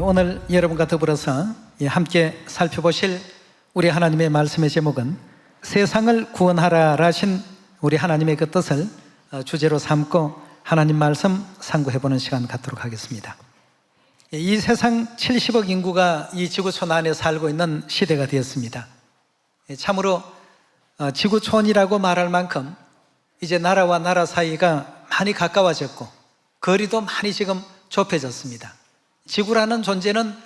오늘 여러분과 더불어서 함께 살펴보실 우리 하나님의 말씀의 제목은 세상을 구원하라 하신 우리 하나님의 그 뜻을 주제로 삼고 하나님 말씀 상고해보는 시간 갖도록 하겠습니다. 이 세상 70억 인구가 이 지구촌 안에 살고 있는 시대가 되었습니다. 참으로 지구촌이라고 말할 만큼 이제 나라와 나라 사이가 많이 가까워졌고 거리도 많이 지금 좁혀졌습니다. 지구라는 존재는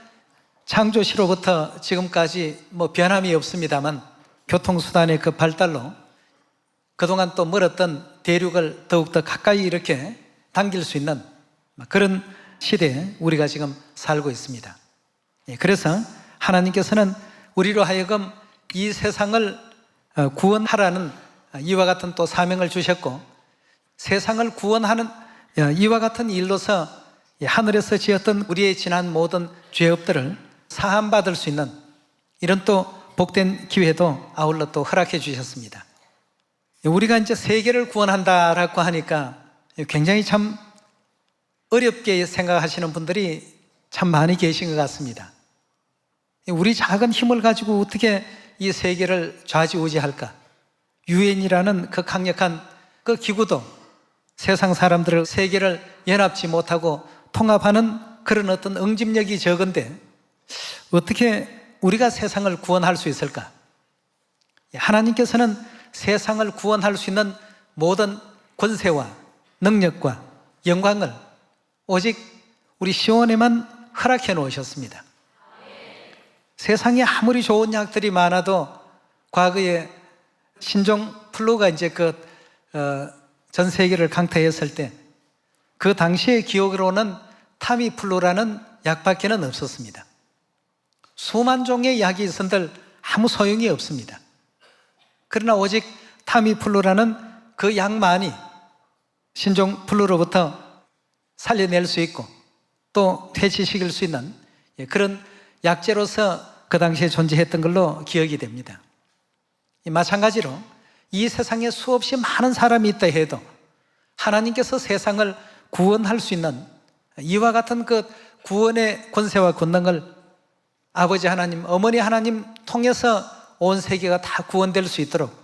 창조시로부터 지금까지 변함이 없습니다만 교통수단의 그 발달로 그동안 또 멀었던 대륙을 더욱더 가까이 이렇게 당길 수 있는 그런 시대에 우리가 지금 살고 있습니다. 그래서 하나님께서는 우리로 하여금 이 세상을 구원하라는 이와 같은 또 사명을 주셨고, 세상을 구원하는 이와 같은 일로서 하늘에서 지었던 우리의 지난 모든 죄업들을 사함받을 수 있는 이런 또 복된 기회도 아울러 또 허락해 주셨습니다. 우리가 이제 세계를 구원한다라고 하니까 굉장히 참 어렵게 생각하시는 분들이 참 많이 계신 것 같습니다. 우리 작은 힘을 가지고 어떻게 이 세계를 좌지우지할까? 유엔이라는 그 강력한 그 기구도 세상 사람들을 세계를 연합지 못하고 통합하는 그런 어떤 응집력이 적은데 어떻게 우리가 세상을 구원할 수 있을까? 하나님께서는 세상을 구원할 수 있는 모든 권세와 능력과 영광을 오직 우리 시온에만 허락해 놓으셨습니다. 세상에 아무리 좋은 약들이 많아도 과거에 신종 플루가 이제 전 세계를 강타했을 때 그 당시의 기억으로는 타미플루라는 약밖에는 없었습니다. 수만 종의 약이 있은들 아무 소용이 없습니다. 그러나 오직 타미플루라는 그 약만이 신종플루로부터 살려낼 수 있고 또 퇴치시킬 수 있는 그런 약재로서 그 당시에 존재했던 걸로 기억이 됩니다. 마찬가지로 이 세상에 수없이 많은 사람이 있다 해도 하나님께서 세상을 구원할 수 있는 이와 같은 그 구원의 권세와 권능을 아버지 하나님, 어머니 하나님 통해서 온 세계가 다 구원될 수 있도록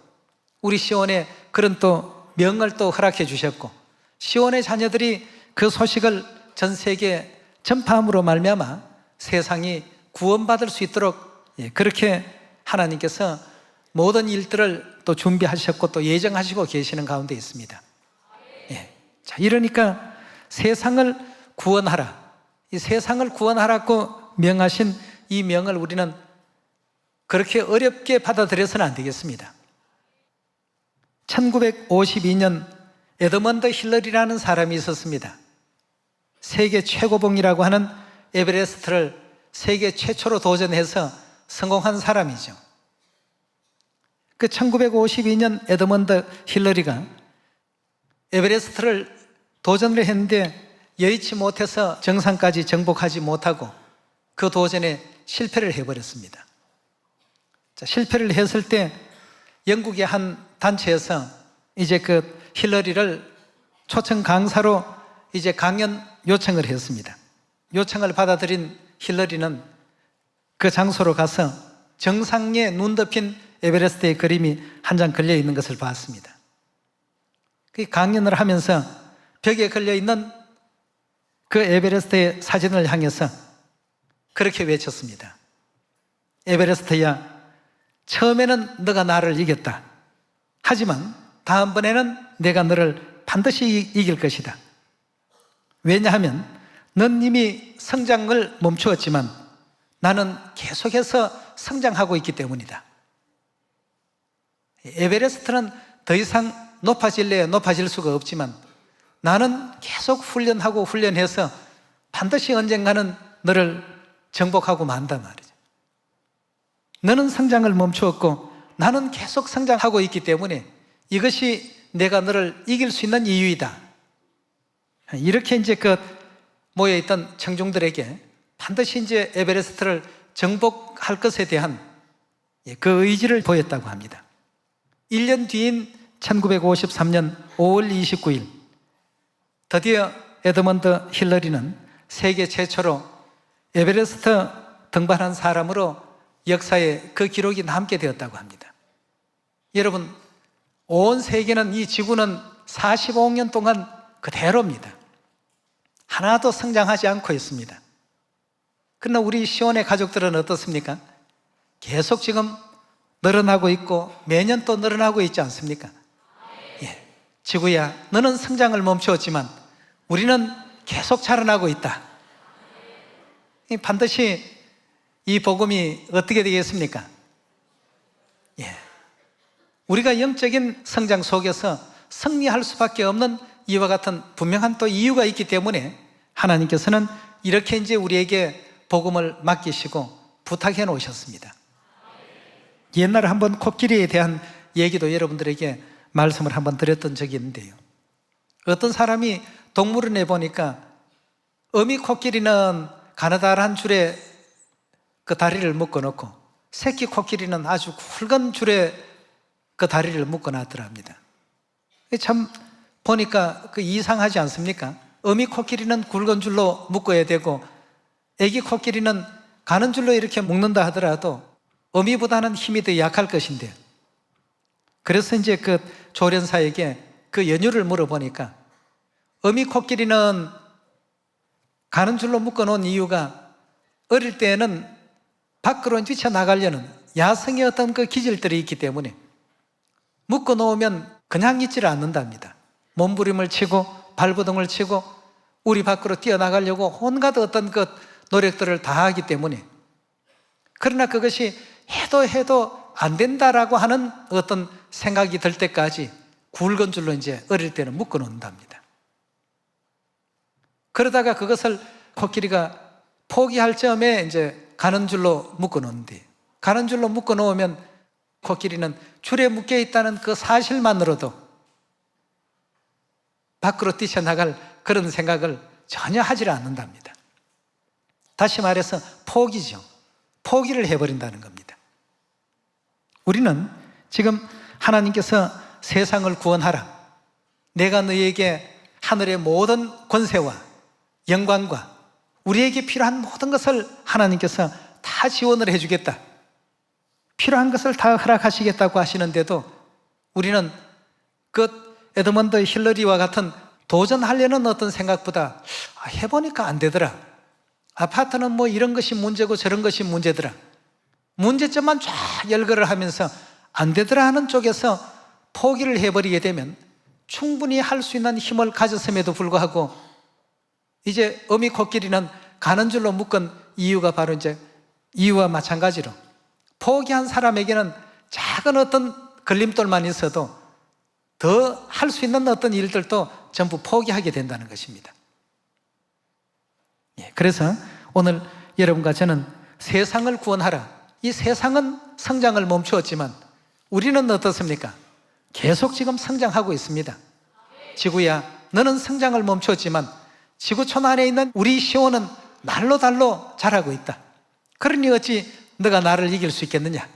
우리 시온에 그런 또 명을 또 허락해 주셨고, 시온의 자녀들이 그 소식을 전 세계에 전파함으로 말미암아 세상이 구원받을 수 있도록 그렇게 하나님께서 모든 일들을 또 준비하셨고 또 예정하시고 계시는 가운데 있습니다. 자, 이러니까 세상을 구원하라, 이 세상을 구원하라고 명하신 이 명을 우리는 그렇게 어렵게 받아들여서는 안 되겠습니다. 1952년 에드먼드 힐러리라는 사람이 있었습니다. 세계 최고봉이라고 하는 에베레스트를 세계 최초로 도전해서 성공한 사람이죠. 그 1952년 에드먼드 힐러리가 에베레스트를 도전을 했는데 여의치 못해서 정상까지 정복하지 못하고 그 도전에 실패를 해버렸습니다. 자, 실패를 했을 때 영국의 한 단체에서 이제 그 힐러리를 초청 강사로 이제 강연 요청을 했습니다. 요청을 받아들인 힐러리는 그 장소로 가서 정상에 눈 덮인 에베레스트의 그림이 한 장 걸려 있는 것을 봤습니다. 그 강연을 하면서 벽에 걸려 있는 그 에베레스트의 사진을 향해서 그렇게 외쳤습니다. 에베레스트야, 처음에는 너가 나를 이겼다. 하지만 다음번에는 내가 너를 반드시 이길 것이다. 왜냐하면 넌 이미 성장을 멈추었지만 나는 계속해서 성장하고 있기 때문이다. 에베레스트는 더 이상 높아질래야 높아질 수가 없지만 나는 계속 훈련하고 훈련해서 반드시 언젠가는 너를 정복하고 만단 말이죠. 너는 성장을 멈추었고 나는 계속 성장하고 있기 때문에 이것이 내가 너를 이길 수 있는 이유이다. 이렇게 이제 모여있던 청중들에게 반드시 이제 에베레스트를 정복할 것에 대한 그 의지를 보였다고 합니다. 1년 뒤인 1953년 5월 29일 드디어 에드먼드 힐러리는 세계 최초로 에베레스트 등반한 사람으로 역사에 그 기록이 남게 되었다고 합니다. 여러분, 온 세계는, 이 지구는 45억 년 동안 그대로입니다. 하나도 성장하지 않고 있습니다. 그러나 우리 시온의 가족들은 어떻습니까? 계속 지금 늘어나고 있고 매년 또 늘어나고 있지 않습니까? 예. 지구야, 너는 성장을 멈추었지만 우리는 계속 자라나고 있다. 반드시 이 복음이 어떻게 되겠습니까? 예. 우리가 영적인 성장 속에서 승리할 수밖에 없는 이와 같은 분명한 또 이유가 있기 때문에 하나님께서는 이렇게 이제 우리에게 복음을 맡기시고 부탁해 놓으셨습니다. 옛날에 한번 코끼리에 대한 얘기도 여러분들에게 말씀을 한번 드렸던 적이 있는데요. 어떤 사람이 동물원에 보니까 어미 코끼리는 가느다란 줄에 그 다리를 묶어 놓고 새끼 코끼리는 아주 굵은 줄에 그 다리를 묶어 놨더랍니다. 참 보니까 그 이상하지 않습니까? 어미 코끼리는 굵은 줄로 묶어야 되고 애기 코끼리는 가는 줄로 이렇게 묶는다 하더라도 어미보다는 힘이 더 약할 것인데, 그래서 이제 그 조련사에게 그 연유를 물어보니까 어미 코끼리는 가는 줄로 묶어 놓은 이유가 어릴 때는 밖으로 뛰쳐나가려는 야성의 어떤 그 기질들이 있기 때문에 묶어 놓으면 그냥 있지를 않는답니다. 몸부림을 치고 발버둥을 치고 우리 밖으로 뛰어나가려고 온갖 어떤 그 노력들을 다 하기 때문에, 그러나 그것이 해도 안 된다라고 하는 어떤 생각이 들 때까지 굵은 줄로 이제 어릴 때는 묶어 놓는답니다. 그러다가 그것을 코끼리가 포기할 점에 이제 가는 줄로 묶어 놓는데, 가는 줄로 묶어 놓으면 코끼리는 줄에 묶여 있다는 그 사실만으로도 밖으로 뛰쳐나갈 그런 생각을 전혀 하지 않는답니다. 다시 말해서 포기죠. 포기를 해버린다는 겁니다. 우리는 지금 하나님께서 세상을 구원하라, 내가 너희에게 하늘의 모든 권세와 영광과 우리에게 필요한 모든 것을 하나님께서 다 지원을 해주겠다, 필요한 것을 다 허락하시겠다고 하시는데도 우리는 그 에드먼드 힐러리와 같은 도전하려는 어떤 생각보다 해보니까 안 되더라, 아파트는 뭐 이런 것이 문제고 저런 것이 문제더라, 문제점만 쫙 열거를 하면서 안 되더라 하는 쪽에서 포기를 해버리게 되면 충분히 할 수 있는 힘을 가졌음에도 불구하고 이제 어미 코끼리는 가는 줄로 묶은 이유가 바로 이제 이유와 마찬가지로 포기한 사람에게는 작은 어떤 걸림돌만 있어도 더 할 수 있는 어떤 일들도 전부 포기하게 된다는 것입니다. 그래서 오늘 여러분과 저는 세상을 구원하라, 이 세상은 성장을 멈추었지만 우리는 어떻습니까? 계속 지금 성장하고 있습니다. 지구야, 너는 성장을 멈추었지만 지구촌 안에 있는 우리 시온은 날로 달로 자라고 있다. 그러니 어찌 너가 나를 이길 수 있겠느냐?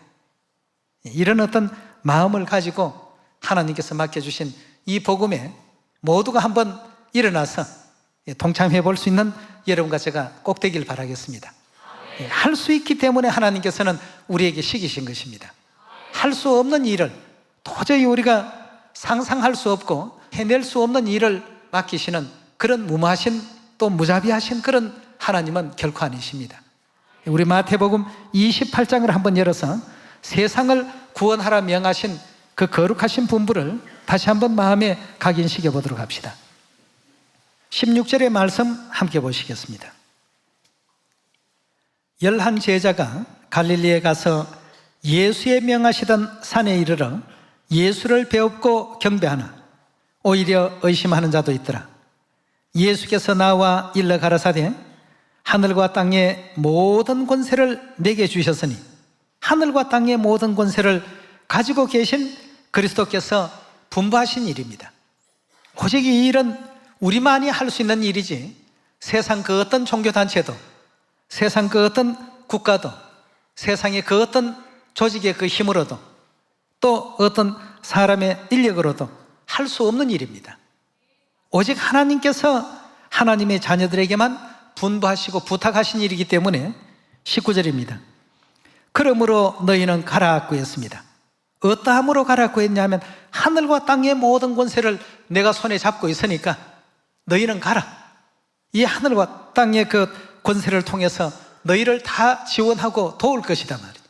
이런 어떤 마음을 가지고 하나님께서 맡겨주신 이 복음에 모두가 한번 일어나서 동참해 볼 수 있는 여러분과 제가 꼭 되길 바라겠습니다. 할 수 있기 때문에 하나님께서는 우리에게 시키신 것입니다. 할 수 없는 일을, 도저히 우리가 상상할 수 없고 해낼 수 없는 일을 맡기시는 그런 무모하신 또 무자비하신 그런 하나님은 결코 아니십니다. 우리 마태복음 28장을 한번 열어서 세상을 구원하라 명하신 그 거룩하신 분부를 다시 한번 마음에 각인시켜 보도록 합시다. 16절의 말씀 함께 보시겠습니다. 11 제자가 갈릴리에 가서 예수의 명하시던 산에 이르러 예수를 배웁고 경배하나 오히려 의심하는 자도 있더라. 예수께서 나와 일러 가라사대 하늘과 땅의 모든 권세를 내게 주셨으니 하늘과 땅의 모든 권세를 가지고 계신 그리스도께서 분부하신 일입니다. 오직 이 일은 우리만이 할 수 있는 일이지 세상 그 어떤 종교단체도, 세상 그 어떤 국가도, 세상의 그 어떤 조직의 그 힘으로도 또 어떤 사람의 인력으로도 할 수 없는 일입니다. 오직 하나님께서 하나님의 자녀들에게만 분부하시고 부탁하신 일이기 때문에 19절입니다. 그러므로 너희는 가라고 했습니다. 어떠함으로 가라고 했냐면 하늘과 땅의 모든 권세를 내가 손에 잡고 있으니까 너희는 가라. 이 하늘과 땅의 그 권세를 통해서 너희를 다 지원하고 도울 것이다 말이죠.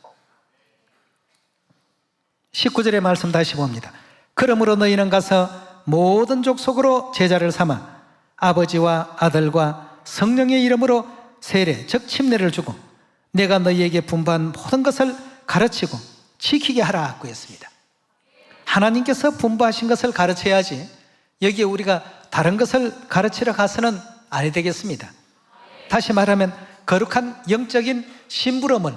19절의 말씀 다시 봅니다. 그러므로 너희는 가서 모든 족속으로 제자를 삼아 아버지와 아들과 성령의 이름으로 세례 즉 침례를 주고 내가 너희에게 분부한 모든 것을 가르치고 지키게 하라고 했습니다. 하나님께서 분부하신 것을 가르쳐야지 여기에 우리가 다른 것을 가르치러 가서는 아니 되겠습니다. 다시 말하면 거룩한 영적인 심부름을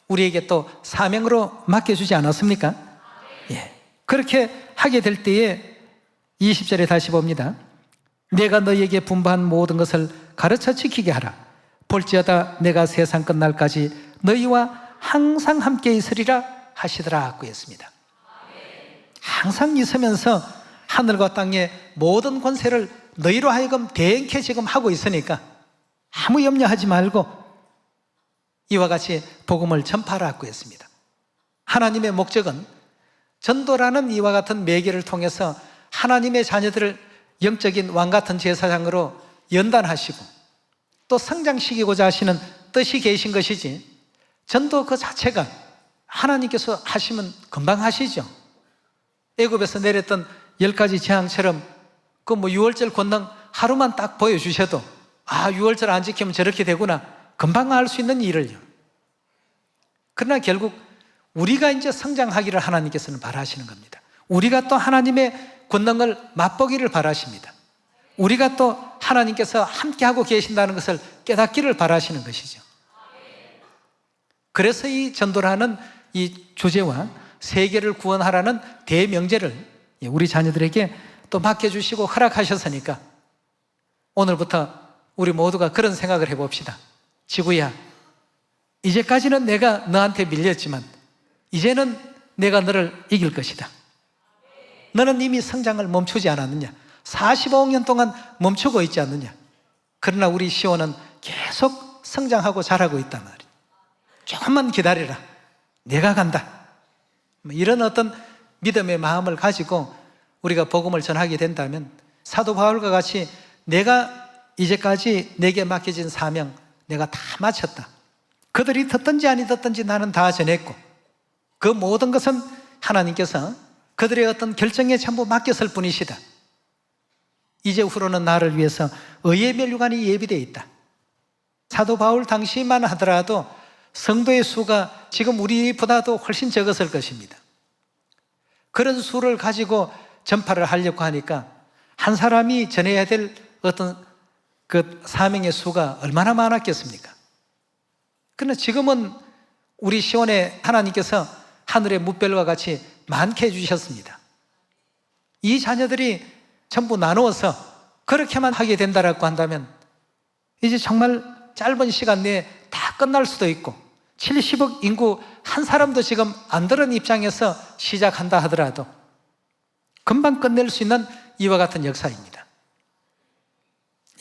우리에게 또 사명으로 맡겨주지 않았습니까? 예. 그렇게 하게 될 때에 20절에 다시 봅니다. 내가 너희에게 분부한 모든 것을 가르쳐 지키게 하라. 볼지어다 내가 세상 끝날까지 너희와 항상 함께 있으리라 하시더라고 했습니다. 항상 있으면서 하늘과 땅의 모든 권세를 너희로 하여금 대행케 지금 하고 있으니까 아무 염려하지 말고 이와 같이 복음을 전파하라고 했습니다. 하나님의 목적은 전도라는 이와 같은 매개를 통해서 하나님의 자녀들을 영적인 왕같은 제사장으로 연단하시고 또 성장시키고자 하시는 뜻이 계신 것이지 전도 그 자체가 하나님께서 하시면 금방 하시죠. 애굽에서 내렸던 10가지 재앙처럼 그 뭐 6월절 권능 하루만 딱 보여주셔도 아 6월절 안 지키면 저렇게 되구나 금방 알 수 있는 일을요. 그러나 결국 우리가 이제 성장하기를 하나님께서는 바라시는 겁니다. 우리가 또 하나님의 권능을 맛보기를 바라십니다. 우리가 또 하나님께서 함께하고 계신다는 것을 깨닫기를 바라시는 것이죠. 그래서 이 전도라는 이 주제와 세계를 구원하라는 대명제를 우리 자녀들에게 또 맡겨주시고 허락하셨으니까 오늘부터 우리 모두가 그런 생각을 해봅시다. 지구야, 이제까지는 내가 너한테 밀렸지만 이제는 내가 너를 이길 것이다. 너는 이미 성장을 멈추지 않았느냐? 45년 동안 멈추고 있지 않느냐? 그러나 우리 시온은 계속 성장하고 자라고 있단 말이야. 조금만 기다려라. 내가 간다. 이런 어떤 믿음의 마음을 가지고 우리가 복음을 전하게 된다면 사도 바울과 같이 내가 이제까지 내게 맡겨진 사명 내가 다 마쳤다. 그들이 듣든지 아니 듣든지 나는 다 전했고 그 모든 것은 하나님께서 그들의 어떤 결정에 전부 맡겼을 뿐이시다. 이제 후로는 나를 위해서 의의 면류관이 예비되어 있다. 사도 바울 당시만 하더라도 성도의 수가 지금 우리보다도 훨씬 적었을 것입니다. 그런 수를 가지고 전파를 하려고 하니까 한 사람이 전해야 될 어떤 그 사명의 수가 얼마나 많았겠습니까? 그러나 지금은 우리 시온에 하나님께서 하늘의 뭇별과 같이 많게 해주셨습니다. 이 자녀들이 전부 나누어서 그렇게만 하게 된다라고 한다면 이제 정말 짧은 시간 내에 다 끝날 수도 있고 70억 인구 한 사람도 지금 안 들은 입장에서 시작한다 하더라도 금방 끝낼 수 있는 이와 같은 역사입니다.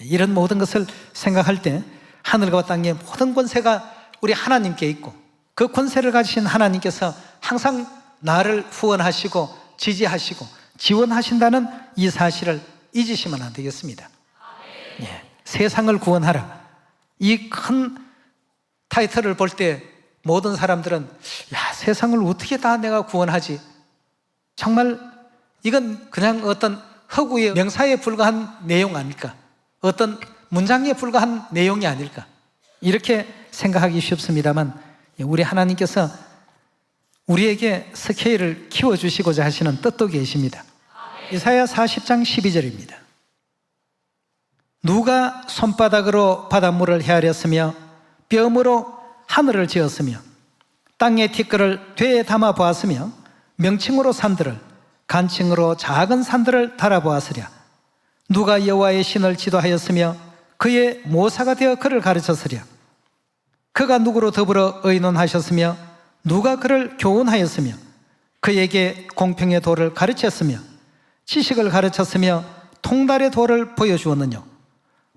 이런 모든 것을 생각할 때 하늘과 땅의 모든 권세가 우리 하나님께 있고 그 권세를 가지신 하나님께서 항상 나를 후원하시고 지지하시고 지원하신다는 이 사실을 잊으시면 안 되겠습니다. 예, 세상을 구원하라. 이 큰 타이틀을 볼 때 모든 사람들은 야, 세상을 어떻게 다 내가 구원하지? 정말 이건 그냥 어떤 허구의 명사에 불과한 내용 아닐까? 어떤 문장에 불과한 내용이 아닐까? 이렇게 생각하기 쉽습니다만 우리 하나님께서 우리에게 스케일을 키워주시고자 하시는 뜻도 계십니다. 이사야 40장 12절입니다. 누가 손바닥으로 바닷물을 헤아렸으며 뼘으로 하늘을 지었으며 땅의 티끌을 되에 담아 보았으며 명칭으로 산들을 간칭으로 작은 산들을 달아보았으랴. 누가 여호와의 신을 지도하였으며 그의 모사가 되어 그를 가르쳤으랴. 그가 누구로 더불어 의논하셨으며 누가 그를 교훈하였으며 그에게 공평의 도를 가르쳤으며 지식을 가르쳤으며 통달의 도를 보여주었느냐.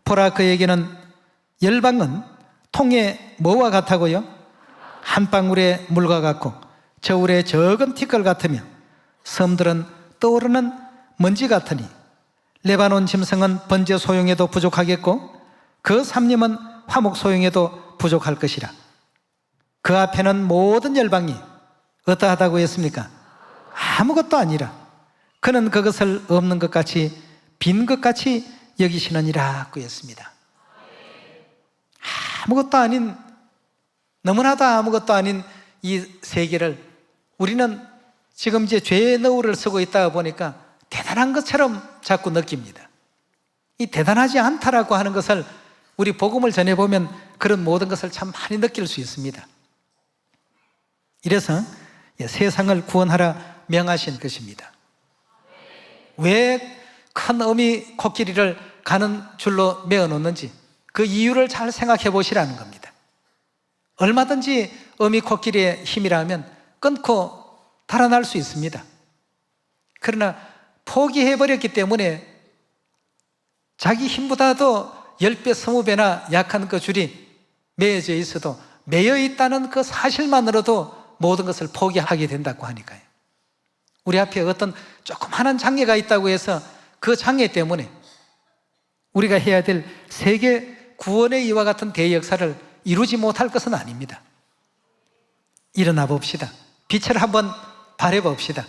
보라, 그에게는 열방은 통에 뭐와 같다고요? 한 방울의 물과 같고 저울의 적은 티끌 같으며 섬들은 떠오르는 먼지 같으니 레바논 짐승은 번제 소용에도 부족하겠고 그 삼림은 화목 소용에도 부족할 것이라. 그 앞에는 모든 열방이 어떠하다고 했습니까? 아무것도 아니라 그는 그것을 없는 것 같이 빈 것 같이 여기시느니라고 했습니다. 아무것도 아닌, 너무나도 아무것도 아닌 이 세계를 우리는 지금 이제 죄의 너울을 쓰고 있다 보니까 대단한 것처럼 자꾸 느낍니다. 이 대단하지 않다라고 하는 것을 우리 복음을 전해보면 그런 모든 것을 참 많이 느낄 수 있습니다. 이래서 세상을 구원하라 명하신 것입니다. 왜 큰 어미 코끼리를 가는 줄로 메어 놓는지 그 이유를 잘 생각해 보시라는 겁니다. 얼마든지 어미 코끼리의 힘이라면 끊고 달아날 수 있습니다. 그러나 포기해버렸기 때문에 자기 힘보다도 10배, 20배나 약한 그 줄이 매어져 있어도 매여 있다는 그 사실만으로도 모든 것을 포기하게 된다고 하니까요. 우리 앞에 어떤 조그마한 장애가 있다고 해서 그 장애 때문에 우리가 해야 될 세계 구원의 이와 같은 대역사를 이루지 못할 것은 아닙니다. 일어나 봅시다. 빛을 한번 발해 봅시다.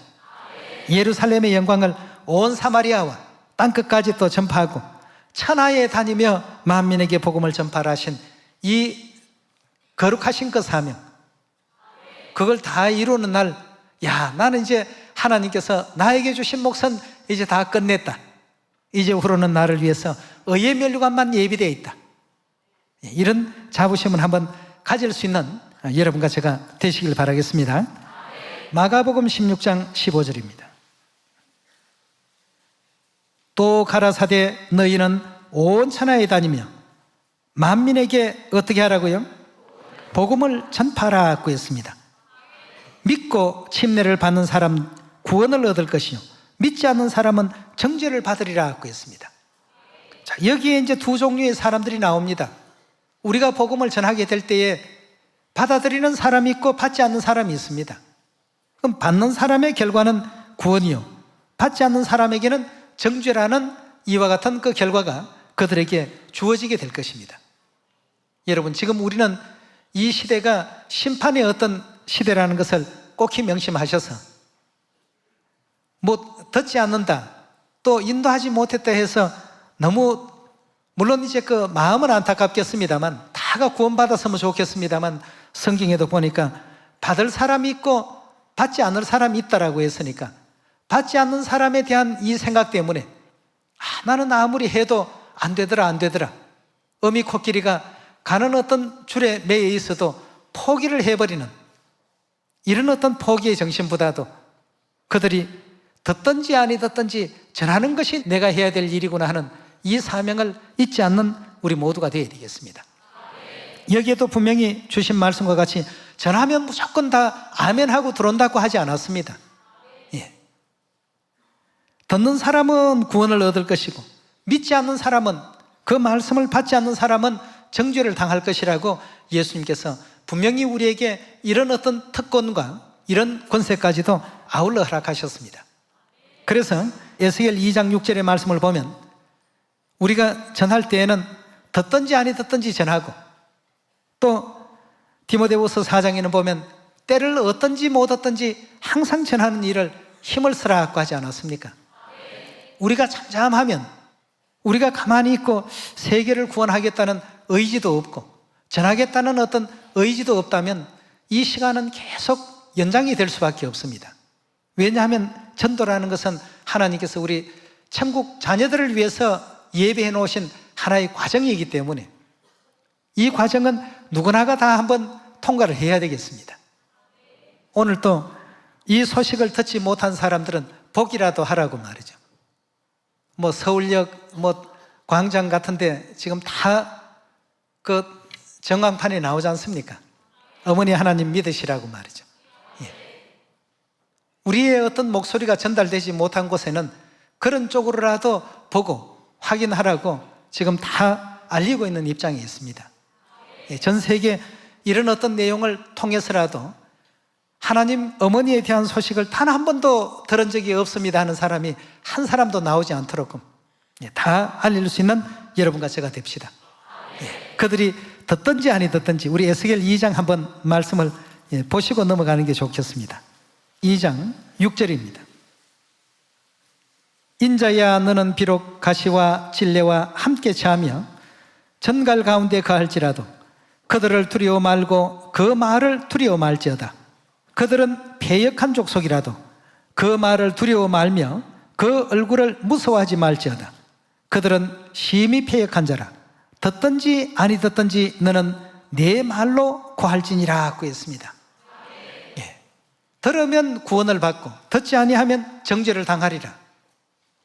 예루살렘의 영광을 온 사마리아와 땅끝까지 또 전파하고 천하에 다니며 만민에게 복음을 전파하신 이 거룩하신 그 사명, 그걸 다 이루는 날, 나는 이제 하나님께서 나에게 주신 몫은 이제 다 끝냈다. 이제 후로는 나를 위해서 의의 면류관만 예비되어 있다. 이런 자부심을 한번 가질 수 있는 여러분과 제가 되시길 바라겠습니다. 마가복음 16장 15절입니다. 또 가라사대 너희는 온 천하에 다니며 만민에게 어떻게 하라고요? 복음을 전파하라고 했습니다. 믿고 침례를 받는 사람 구원을 얻을 것이요 믿지 않는 사람은 정죄를 받으리라고 했습니다. 자, 여기에 이제 두 종류의 사람들이 나옵니다. 우리가 복음을 전하게 될 때에 받아들이는 사람이 있고 받지 않는 사람이 있습니다. 그럼 받는 사람의 결과는 구원이요 받지 않는 사람에게는 정죄라는 이와 같은 그 결과가 그들에게 주어지게 될 것입니다. 여러분, 지금 우리는 이 시대가 심판의 어떤 시대라는 것을 꼭히 명심하셔서 듣지 않는다, 또 인도하지 못했다 해서 너무, 물론 이제 그 마음은 안타깝겠습니다만, 다가 구원받았으면 좋겠습니다만, 성경에도 보니까 받을 사람이 있고 받지 않을 사람이 있다라고 했으니까 받지 않는 사람에 대한 이 생각 때문에 나는 아무리 해도 안 되더라 어미 코끼리가 가는 어떤 줄에 매여 있어도 포기를 해버리는 이런 어떤 포기의 정신보다도 그들이 듣든지 아니 듣든지 전하는 것이 내가 해야 될 일이구나 하는 이 사명을 잊지 않는 우리 모두가 되어야 되겠습니다. 여기에도 분명히 주신 말씀과 같이 전하면 무조건 다 아멘하고 들어온다고 하지 않았습니다. 듣는 사람은 구원을 얻을 것이고 믿지 않는 사람은, 그 말씀을 받지 않는 사람은 정죄를 당할 것이라고 예수님께서 분명히 우리에게 이런 어떤 특권과 이런 권세까지도 아울러 허락하셨습니다. 그래서 에스겔 2장 6절의 말씀을 보면 우리가 전할 때에는 듣든지 아니 듣든지 전하고, 또 디모데후서 4장에는 보면 때를 얻든지 못 얻든지 항상 전하는 일을 힘을 쓰라고 하지 않았습니까? 우리가 잠잠하면, 우리가 가만히 있고 세계를 구원하겠다는 의지도 없고 전하겠다는 어떤 의지도 없다면 이 시간은 계속 연장이 될 수밖에 없습니다. 왜냐하면 전도라는 것은 하나님께서 우리 천국 자녀들을 위해서 예배해 놓으신 하나의 과정이기 때문에 이 과정은 누구나가 다 한번 통과를 해야 되겠습니다. 오늘 또 이 소식을 듣지 못한 사람들은 복이라도 하라고 말이죠. 서울역 광장 같은데 지금 다 그 전광판에 나오지 않습니까? 어머니 하나님 믿으시라고 말이죠. 우리의 어떤 목소리가 전달되지 못한 곳에는 그런 쪽으로라도 보고 확인하라고 지금 다 알리고 있는 입장에 있습니다. 전 세계 이런 어떤 내용을 통해서라도 하나님 어머니에 대한 소식을 단 한 번도 들은 적이 없습니다 하는 사람이 한 사람도 나오지 않도록 다 알릴 수 있는 여러분과 제가 됩시다. 그들이 듣든지 아니 듣든지 우리 에스겔 2장 한번 말씀을 보시고 넘어가는 게 좋겠습니다. 2장 6절입니다. 인자야 너는 비록 가시와 찔레와 함께 자며 전갈 가운데 거할지라도 그들을 두려워 말고 그 말을 두려워 말지어다. 그들은 패역한 족속이라도 그 말을 두려워 말며 그 얼굴을 무서워하지 말지어다. 그들은 심히 패역한 자라. 듣든지 아니 듣든지 너는 내 말로 고할지니라고 했습니다. 들으면 구원을 받고 듣지 아니하면 정죄를 당하리라.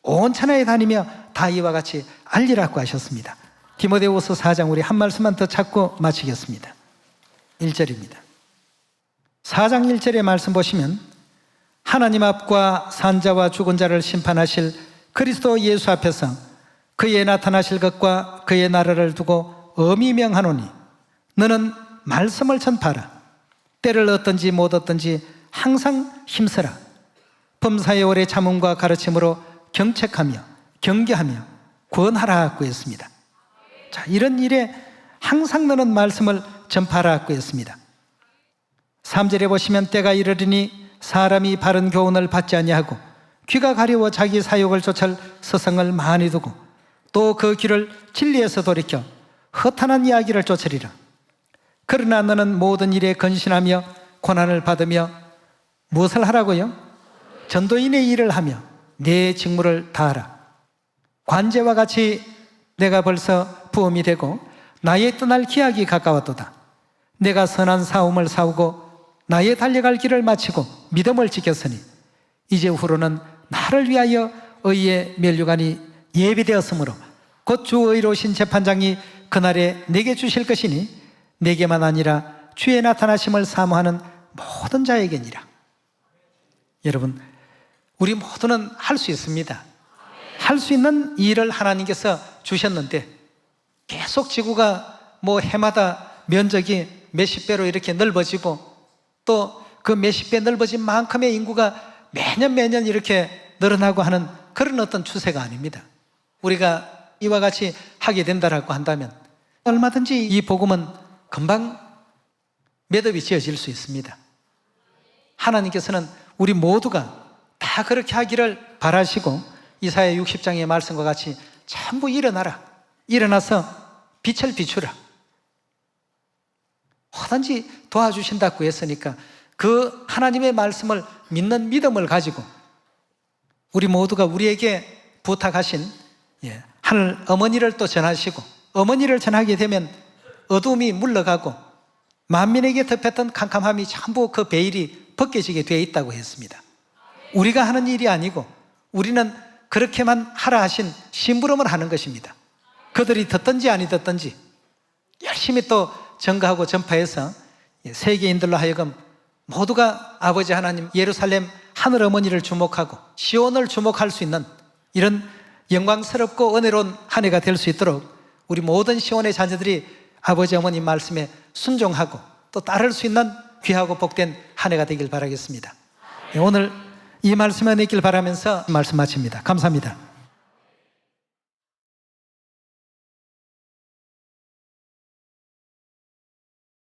온 천하에 다니며 다 이와 같이 알리라고 하셨습니다. 디모데후서 4장 우리 한 말씀만 더 찾고 마치겠습니다. 1절입니다. 4장 1절의 말씀 보시면 하나님 앞과 산자와 죽은 자를 심판하실 그리스도 예수 앞에서 그의 나타나실 것과 그의 나라를 두고 엄히 명하노니 너는 말씀을 전파하라. 때를 얻든지 못 얻든지 항상 힘쓰라. 범사의 오래 참음과 가르침으로 경책하며 경계하며 구원하라고 했습니다. 자, 이런 일에 항상 너는 말씀을 전파하라고 했습니다. 3절에 보시면 때가 이르리니 사람이 바른 교훈을 받지 아니하고 귀가 가려워 자기 사욕을 쫓을 서성을 많이 두고 또 그 길을 진리에서 돌이켜 허탄한 이야기를 쫓으리라. 그러나 너는 모든 일에 건신하며 고난을 받으며 무엇을 하라고요? 전도인의 일을 하며 내 직무를 다하라. 관제와 같이 내가 벌써 부험이 되고 나의 떠날 기약이 가까웠도다. 내가 선한 싸움을 싸우고 나의 달려갈 길을 마치고 믿음을 지켰으니 이제 후로는 나를 위하여 의의 면류관이 예비되었으므로 곧 주 의로우신 재판장이 그날에 내게 주실 것이니 내게만 아니라 주의 나타나심을 사모하는 모든 자에게니라. 여러분, 우리 모두는 할 수 있습니다. 할 수 있는 일을 하나님께서 주셨는데 계속 지구가 해마다 면적이 몇십 배로 이렇게 넓어지고 또 그 몇십 배 넓어진 만큼의 인구가 매년 이렇게 늘어나고 하는 그런 어떤 추세가 아닙니다. 우리가 이와 같이 하게 된다라고 한다면 얼마든지 이 복음은 금방 매듭이 지어질 수 있습니다. 하나님께서는 우리 모두가 다 그렇게 하기를 바라시고 이사야 60장의 말씀과 같이 전부 일어나라. 일어나서 빛을 비추라. 뭐든지 도와주신다고 했으니까 그 하나님의 말씀을 믿는 믿음을 가지고 우리 모두가 우리에게 부탁하신 하늘 어머니를 또 전하시고 어머니를 전하게 되면 어둠이 물러가고 만민에게 덮였던 캄캄함이 전부 그 베일이 벗겨지게 되어 있다고 했습니다. 우리가 하는 일이 아니고 우리는 그렇게만 하라 하신 심부름을 하는 것입니다. 그들이 듣든지 아니 듣든지 열심히 또 전가하고 전파해서 세계인들로 하여금 모두가 아버지 하나님 예루살렘 하늘 어머니를 주목하고 시온을 주목할 수 있는 이런 영광스럽고 은혜로운 한 해가 될 수 있도록 우리 모든 시온의 자녀들이 아버지 어머니 말씀에 순종하고 또 따를 수 있는 귀하고 복된 한 해가 되길 바라겠습니다. 오늘 이 말씀을 내길 바라면서 말씀 마칩니다. 감사합니다.